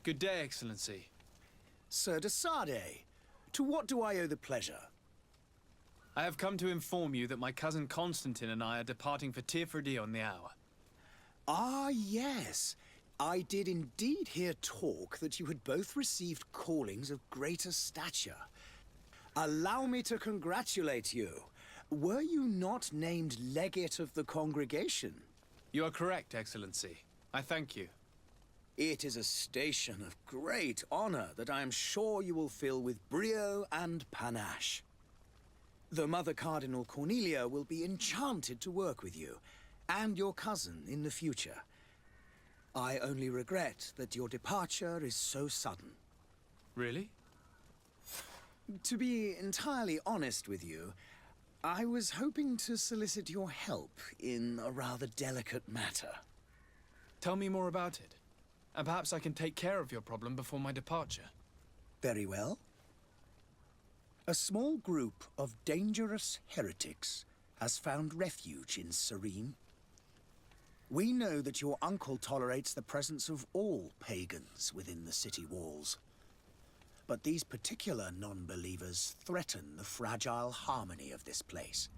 Good day, Excellency. Sir de Sade, to what do I owe the pleasure? I have come to inform you that my cousin Constantine and I are departing for Tirfredi on the hour. Ah, yes. I did indeed hear talk that you had both received callings of greater stature. Allow me to congratulate you. Were you not named legate of the congregation? You are correct, Excellency. I thank you. It is a station of great honor that I am sure you will fill with brio and panache. The Mother Cardinal Cornelia will be enchanted to work with you, and your cousin in the future. I only regret that your departure is so sudden. Really? To be entirely honest with you, I was hoping to solicit your help in a rather delicate matter. Tell me more about it, and perhaps I can take care of your problem before my departure. Very well. A small group of dangerous heretics has found refuge in Serene. We know that your uncle tolerates the presence of all pagans within the city walls. But these particular non-believers threaten the fragile harmony of this place.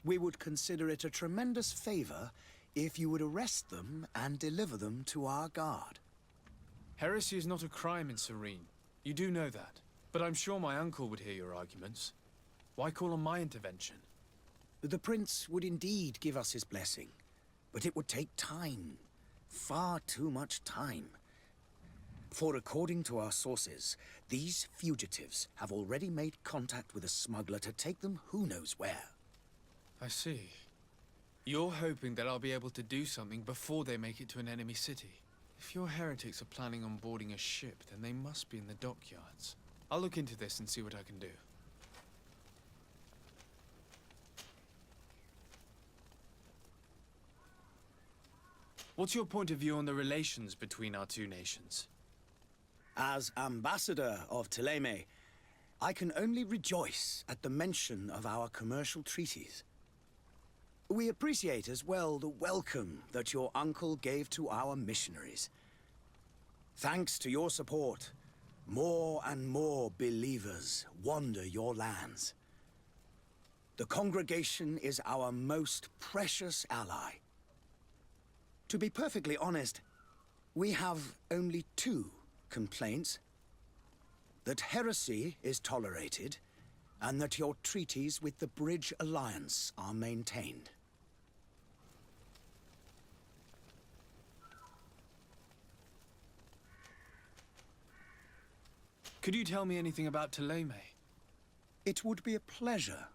We would consider it a tremendous favor if you would arrest them and deliver them to our guard. Heresy is not a crime in Serene. You do know that. But I'm sure my uncle would hear your arguments. Why call on my intervention? The prince would indeed give us his blessing, but it would take time. Far too much time. For according to our sources, these fugitives have already made contact with a smuggler to take them who knows where. I see. You're hoping that I'll be able to do something before they make it to an enemy city. If your heretics are planning on boarding a ship, then they must be in the dockyards. I'll look into this and see what I can do. What's your point of view on the relations between our two nations? As ambassador of Theleme, I can only rejoice at the mention of our commercial treaties. We appreciate as well the welcome that your uncle gave to our missionaries. Thanks to your support, more and more believers wander your lands. The congregation is our most precious ally. To be perfectly honest, we have only two complaints: that heresy is tolerated, and that your treaties with the Bridge Alliance are maintained. Could you tell me anything about Theleme? It would be a pleasure.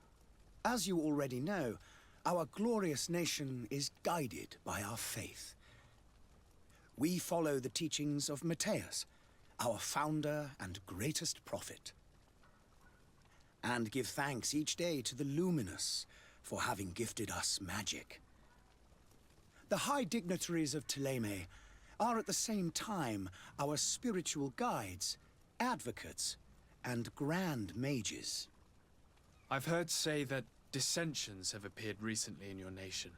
As you already know, our glorious nation is guided by our faith. We follow the teachings of Matthias, our founder and greatest prophet, and give thanks each day to the Luminous for having gifted us magic. The high dignitaries of Theleme are at the same time our spiritual guides, advocates, and grand mages. I've heard say that dissensions have appeared recently in your nation.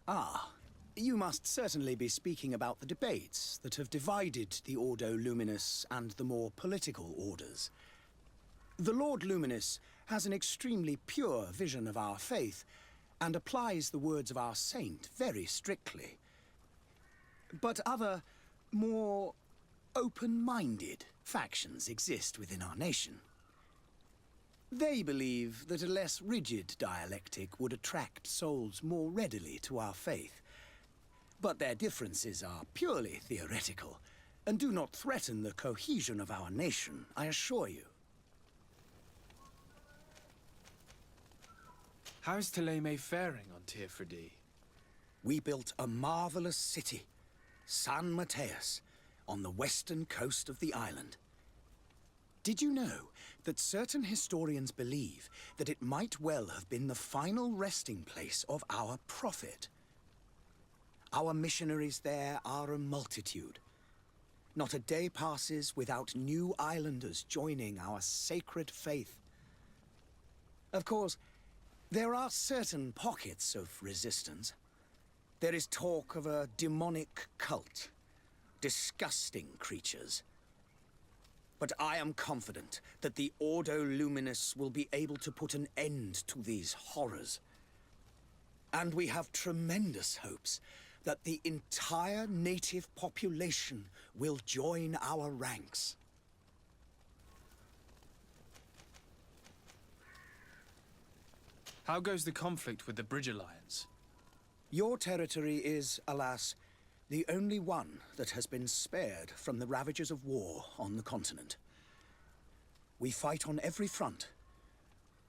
Ah, you must certainly be speaking about the debates that have divided the Ordo Luminis and the more political orders. The Lord Luminous has an extremely pure vision of our faith and applies the words of our saint very strictly. But other, more open-minded factions exist within our nation. They believe that a less rigid dialectic would attract souls more readily to our faith. But their differences are purely theoretical, and do not threaten the cohesion of our nation, I assure you. How is Theleme faring on Tirfredi? We built a marvelous city, San Matthias, on the western coast of the island. Did you know that certain historians believe that it might well have been the final resting place of our prophet? Our missionaries there are a multitude. Not a day passes without new islanders joining our sacred faith. Of course, there are certain pockets of resistance. There is talk of a demonic cult, disgusting creatures. But I am confident that the Ordo Luminous will be able to put an end to these horrors. And we have tremendous hopes that the entire native population will join our ranks. How goes the conflict with the Bridge Alliance? Your territory is, alas, the only one that has been spared from the ravages of war on the continent. We fight on every front.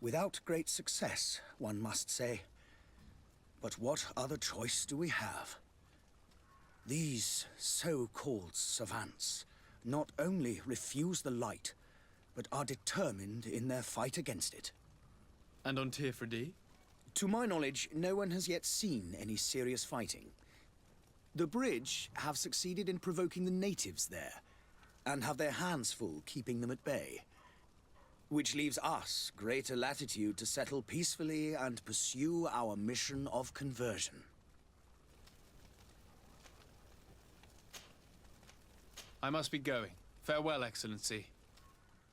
Without great success, one must say. But what other choice do we have? These so-called savants not only refuse the light, but are determined in their fight against it. And on Tirfredi? To my knowledge, no one has yet seen any serious fighting. The Bridge have succeeded in provoking the natives there, and have their hands full keeping them at bay. Which leaves us greater latitude to settle peacefully and pursue our mission of conversion. I must be going. Farewell, Excellency.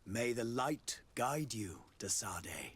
May the light guide you, de Sade.